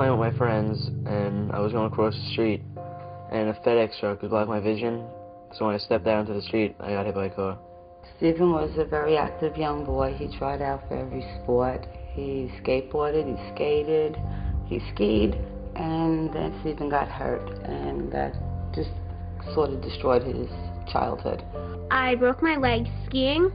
playing with my friends, and I was going across the street, and a FedEx truck would block my vision. So when I stepped out into the street, I got hit by a car. Stephen was a very active young boy. He tried out for every sport. He skateboarded, he skated, he skied, and then Stephen got hurt, and that just sort of destroyed his childhood. I broke my leg skiing,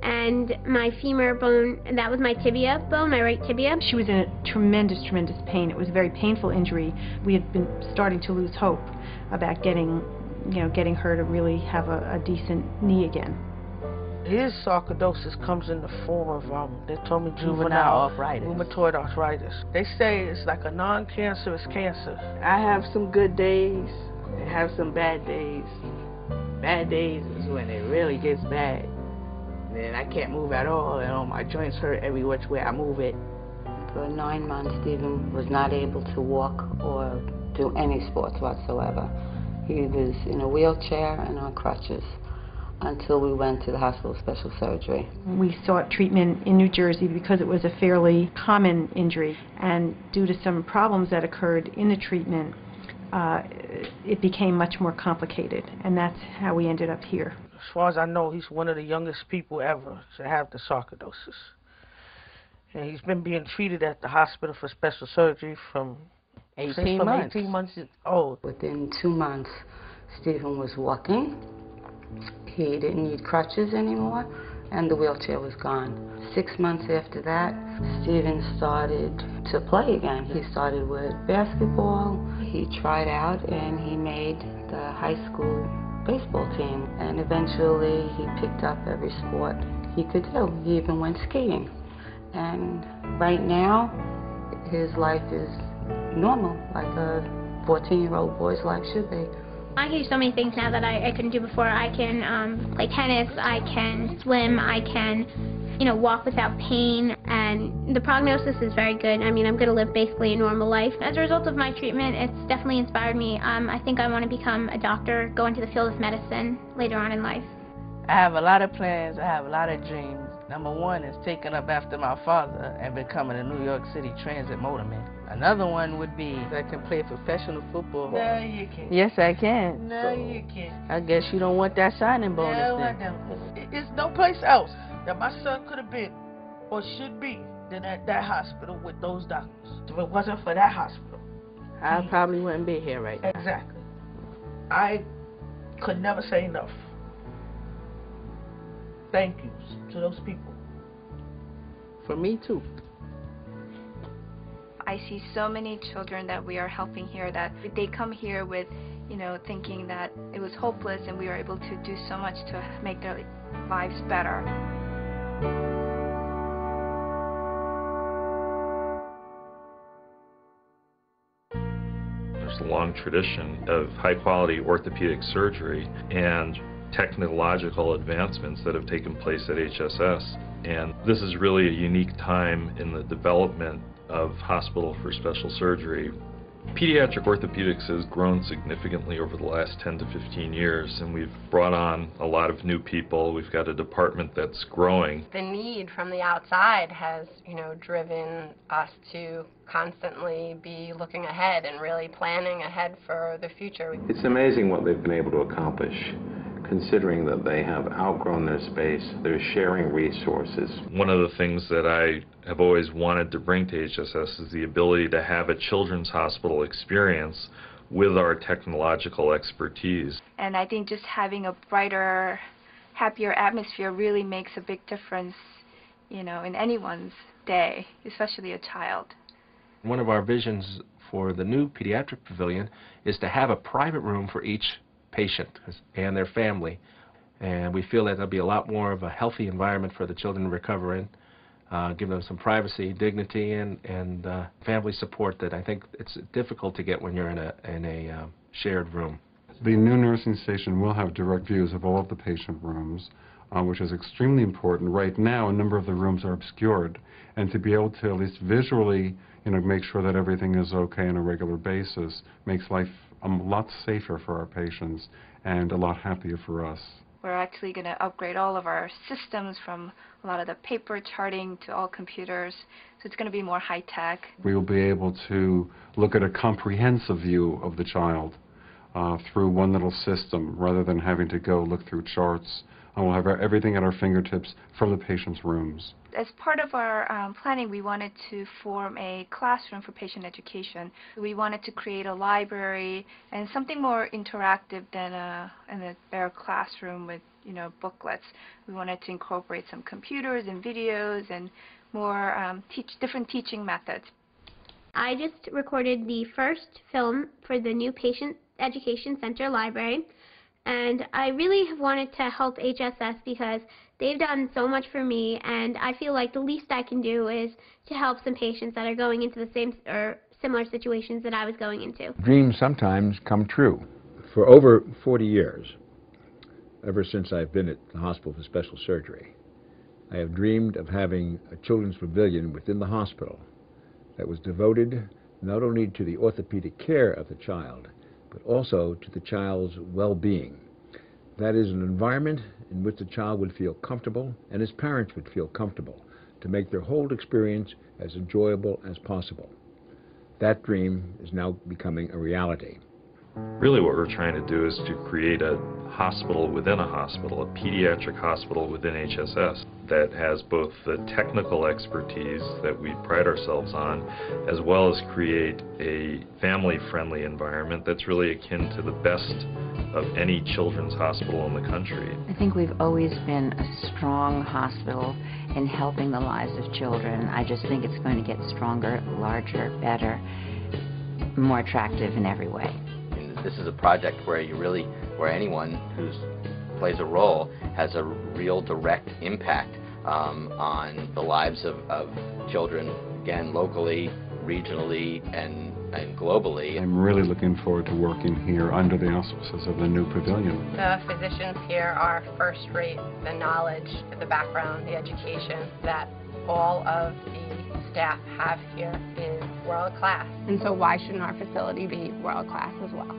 and my femur bone, and that was my tibia bone, my right tibia. She was in a tremendous pain. It was a very painful injury. We had been starting to lose hope about getting her to really have a decent knee again. His sarcoidosis comes in the form of, they told me juvenile arthritis, rheumatoid arthritis. They say it's like a non-cancerous cancer. I have some good days, I have some bad days. Bad days is when it really gets bad. Then I can't move at all, and all my joints hurt every which way I move it. For 9 months, Stephen was not able to walk or do any sports whatsoever. He was in a wheelchair and on crutches until we went to the hospital special surgery. We sought treatment in New Jersey because it was a fairly common injury, and due to some problems that occurred in the treatment, it became much more complicated, and that's how we ended up here. As far as I know, he's one of the youngest people ever to have the sarcoidosis. And he's been being treated at the hospital for special surgery from 18 months old. Within 2 months, Stephen was walking. He didn't need crutches anymore, and the wheelchair was gone. 6 months after that, Stephen started to play again. He started with basketball. He tried out, and he made the high school baseball team. And eventually, he picked up every sport he could do. He even went skiing. And right now, his life is normal, like a 14-year-old boy's life should be. I can do so many things now that I couldn't do before. I can play tennis, I can swim, I can, walk without pain, and the prognosis is very good. I mean, I'm going to live basically a normal life. As a result of my treatment, it's definitely inspired me. I think I want to become a doctor, go into the field of medicine later on in life. I have a lot of plans, I have a lot of dreams. Number one is taking up after my father and becoming a New York City Transit motorman. Another one would be I can play professional football. No, you can't. Yes, I can. No, you can't. I guess you don't want that signing bonus No, I then. don't. It's no place else that my son could have been or should be than at that hospital with those doctors. If it wasn't for that hospital, I probably wouldn't be here right now. Exactly. I could never say enough thank yous to those people. For me too. I see so many children that we are helping here that they come here with, thinking that it was hopeless, and we were able to do so much to make their lives better. There's a long tradition of high-quality orthopedic surgery and technological advancements that have taken place at HSS. And this is really a unique time in the development of Hospital for Special Surgery. Pediatric orthopedics has grown significantly over the last 10 to 15 years, and we've brought on a lot of new people. We've got a department that's growing. The need from the outside has, driven us to constantly be looking ahead and really planning ahead for the future. It's amazing what they've been able to accomplish, considering that they have outgrown their space, they're sharing resources. One of the things that I have always wanted to bring to HSS is the ability to have a children's hospital experience with our technological expertise. And I think just having a brighter, happier atmosphere really makes a big difference, in anyone's day, especially a child. One of our visions for the new pediatric pavilion is to have a private room for each patient and their family, and we feel that there'll be a lot more of a healthy environment for the children to recover in, give them some privacy, dignity, and family support that I think it's difficult to get when you're in a shared room. The new nursing station will have direct views of all of the patient rooms, which is extremely important. Right now, a number of the rooms are obscured, and to be able to at least visually, make sure that everything is okay on a regular basis makes life a lot safer for our patients and a lot happier for us. We're actually going to upgrade all of our systems from a lot of the paper charting to all computers. So it's going to be more high-tech. We will be able to look at a comprehensive view of the child through one little system rather than having to go look through charts. And we'll have everything at our fingertips from the patient's rooms. As part of our planning, we wanted to form a classroom for patient education. We wanted to create a library and something more interactive than a bare classroom with, booklets. We wanted to incorporate some computers and videos and more different teaching methods. I just recorded the first film for the new Patient Education Center library, and I really have wanted to help HSS because they've done so much for me, and I feel like the least I can do is to help some patients that are going into the same or similar situations that I was going into. Dreams sometimes come true. For over 40 years, ever since I've been at the Hospital for Special Surgery, I have dreamed of having a children's pavilion within the hospital that was devoted not only to the orthopedic care of the child, but also to the child's well-being. That is an environment in which the child would feel comfortable and his parents would feel comfortable to make their whole experience as enjoyable as possible. That dream is now becoming a reality. Really what we're trying to do is to create a hospital within a hospital, a pediatric hospital within HSS that has both the technical expertise that we pride ourselves on, as well as create a family-friendly environment that's really akin to the best of any children's hospital in the country. I think we've always been a strong hospital in helping the lives of children. I just think it's going to get stronger, larger, better, more attractive in every way. This is a project where anyone who plays a role has a real direct impact on the lives of children, again, locally, regionally, and globally. I'm really looking forward to working here under the auspices of the new pavilion. The physicians here are first rate. The knowledge, the background, the education that all of the staff have here is world class. And so why shouldn't our facility be world class as well?